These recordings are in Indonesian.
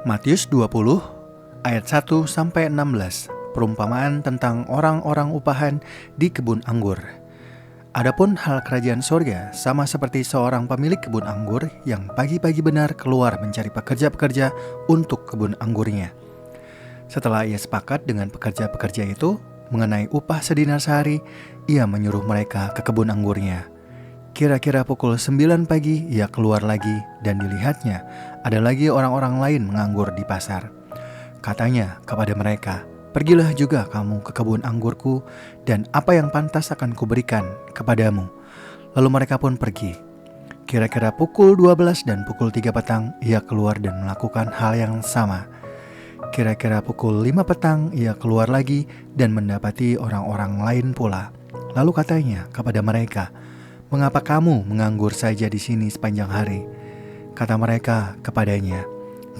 Matius 20 ayat 1-16, perumpamaan tentang orang-orang upahan di kebun anggur. Adapun hal kerajaan sorga sama seperti seorang pemilik kebun anggur yang pagi-pagi benar keluar mencari pekerja-pekerja untuk kebun anggurnya. Setelah ia sepakat dengan pekerja-pekerja itu mengenai upah sedinar sehari, ia menyuruh mereka ke kebun anggurnya. Kira-kira pukul 9 pagi ia keluar lagi dan dilihatnya ada lagi orang-orang lain menganggur di pasar. Katanya kepada mereka, "Pergilah juga kamu ke kebun anggurku dan apa yang pantas akan kuberikan kepadamu." Lalu mereka pun pergi. Kira-kira pukul 12 dan pukul 3 petang ia keluar dan melakukan hal yang sama. Kira-kira pukul 5 petang ia keluar lagi dan mendapati orang-orang lain pula. Lalu katanya kepada mereka, "Mengapa kamu menganggur saja di sini sepanjang hari?" Kata mereka kepadanya,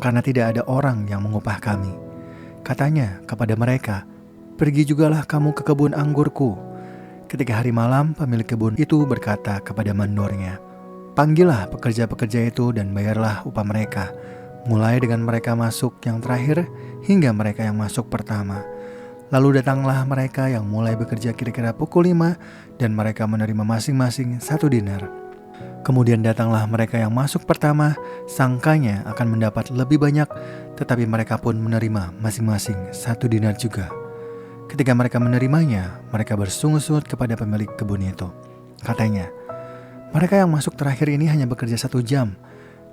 "Karena tidak ada orang yang mengupah kami." Katanya kepada mereka, "Pergi jugalah kamu ke kebun anggurku." Ketika hari malam, pemilik kebun itu berkata kepada mandornya, "Panggillah pekerja-pekerja itu dan bayarlah upah mereka, mulai dengan mereka masuk yang terakhir hingga mereka yang masuk pertama." Lalu datanglah mereka yang mulai bekerja kira-kira pukul 5 dan mereka menerima masing-masing 1 dinar. Kemudian datanglah mereka yang masuk pertama, sangkanya akan mendapat lebih banyak, tetapi mereka pun menerima masing-masing 1 dinar juga. Ketika mereka menerimanya, mereka bersungut-sungut kepada pemilik kebun itu. Katanya, "Mereka yang masuk terakhir ini hanya bekerja 1 jam,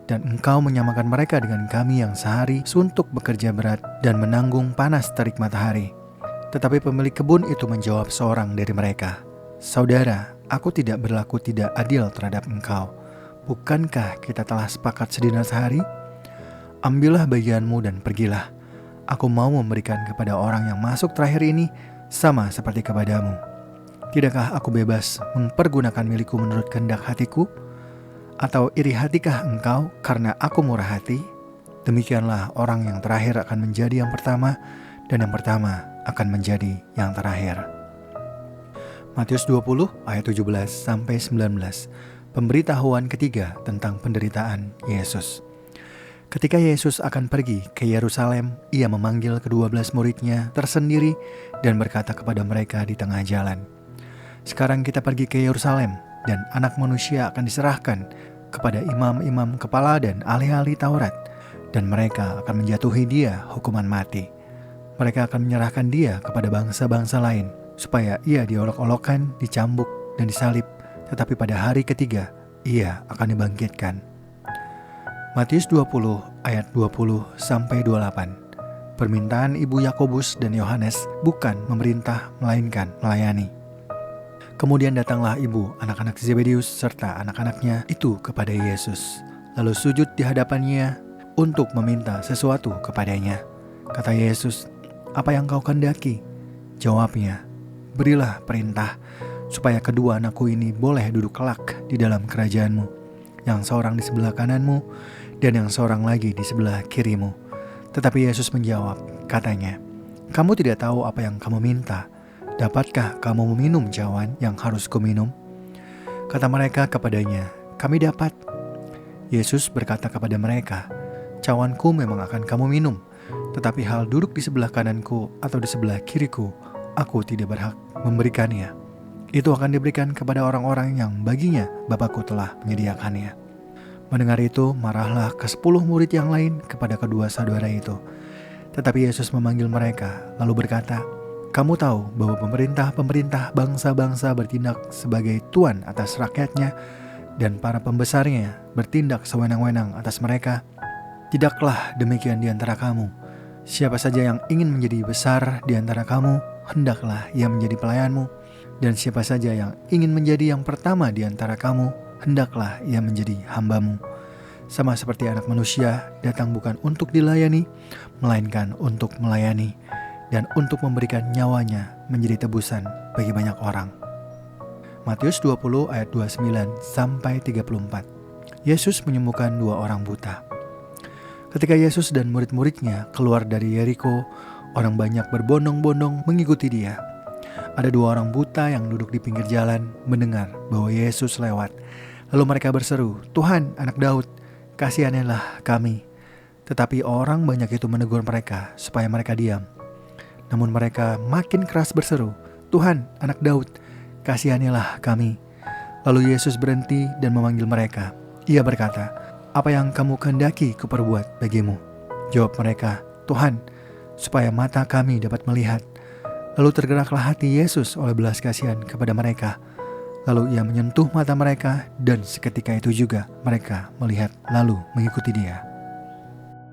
dan engkau menyamakan mereka dengan kami yang sehari suntuk bekerja berat dan menanggung panas terik matahari." Tetapi pemilik kebun itu menjawab seorang dari mereka, "Saudara, aku tidak berlaku tidak adil terhadap engkau. Bukankah kita telah sepakat sedinar sehari? Ambillah bagianmu dan pergilah. Aku mau memberikan kepada orang yang masuk terakhir ini sama seperti kepadamu. Tidakkah aku bebas mempergunakan milikku menurut kehendak hatiku? Atau iri hatikah engkau karena aku murah hati?" Demikianlah orang yang terakhir akan menjadi yang pertama, dan yang pertama akan menjadi yang terakhir. Matius 20 ayat 17-19, pemberitahuan ketiga tentang penderitaan Yesus. Ketika Yesus akan pergi ke Yerusalem, ia memanggil ke-12 muridnya tersendiri dan berkata kepada mereka di tengah jalan, "Sekarang kita pergi ke Yerusalem, dan Anak Manusia akan diserahkan kepada imam-imam kepala dan ahli-ahli Taurat, dan mereka akan menjatuhi dia hukuman mati. Mereka akan menyerahkan dia kepada bangsa-bangsa lain, supaya ia diolok-olokkan, dicambuk, dan disalib, tetapi pada hari ketiga, ia akan dibangkitkan." Matius 20 ayat 20-28, permintaan ibu Yakobus dan Yohanes bukan memerintah, melainkan melayani. Kemudian datanglah ibu anak-anak Zebedeus serta anak-anaknya itu kepada Yesus, lalu sujud di hadapannya untuk meminta sesuatu kepadanya. Kata Yesus, "Apa yang kau kehendaki?" Jawabnya, "Berilah perintah supaya kedua anakku ini boleh duduk kelak di dalam kerajaanmu, yang seorang di sebelah kananmu dan yang seorang lagi di sebelah kirimu." Tetapi Yesus menjawab, katanya, "Kamu tidak tahu apa yang kamu minta. Dapatkah kamu meminum cawan yang harus kuminum?" Kata mereka kepadanya, "Kami dapat." Yesus berkata kepada mereka, "Cawanku memang akan kamu minum, tetapi hal duduk di sebelah kananku atau di sebelah kiriku, aku tidak berhak memberikannya. Itu akan diberikan kepada orang-orang yang baginya Bapakku telah menyediakannya." Mendengar itu, marahlah ke-10 murid yang lain kepada kedua saudara itu. Tetapi Yesus memanggil mereka, lalu berkata, "Kamu tahu bahwa pemerintah bangsa-bangsa bertindak sebagai tuan atas rakyatnya, dan para pembesarnya bertindak sewenang-wenang atas mereka. Tidaklah demikian di antara kamu. Siapa saja yang ingin menjadi besar di antara kamu, hendaklah ia menjadi pelayanmu. Dan siapa saja yang ingin menjadi yang pertama di antara kamu, hendaklah ia menjadi hambamu. Sama seperti Anak Manusia datang bukan untuk dilayani, melainkan untuk melayani, dan untuk memberikan nyawanya menjadi tebusan bagi banyak orang." Matius 20 ayat 29-34, Yesus menyembuhkan 2 orang buta. Ketika Yesus dan murid-muridnya keluar dari Yeriko, orang banyak berbondong-bondong mengikuti dia. Ada 2 orang buta yang duduk di pinggir jalan mendengar bahwa Yesus lewat. Lalu mereka berseru, "Tuhan, Anak Daud, kasihanilah kami." Tetapi orang banyak itu menegur mereka supaya mereka diam. Namun mereka makin keras berseru, "Tuhan, Anak Daud, kasihanilah kami." Lalu Yesus berhenti dan memanggil mereka. Ia berkata, "Apa yang kamu kehendaki kuperbuat bagimu?" Jawab mereka, "Tuhan, supaya mata kami dapat melihat." Lalu tergeraklah hati Yesus oleh belas kasihan kepada mereka. Lalu ia menyentuh mata mereka, dan seketika itu juga mereka melihat lalu mengikuti dia.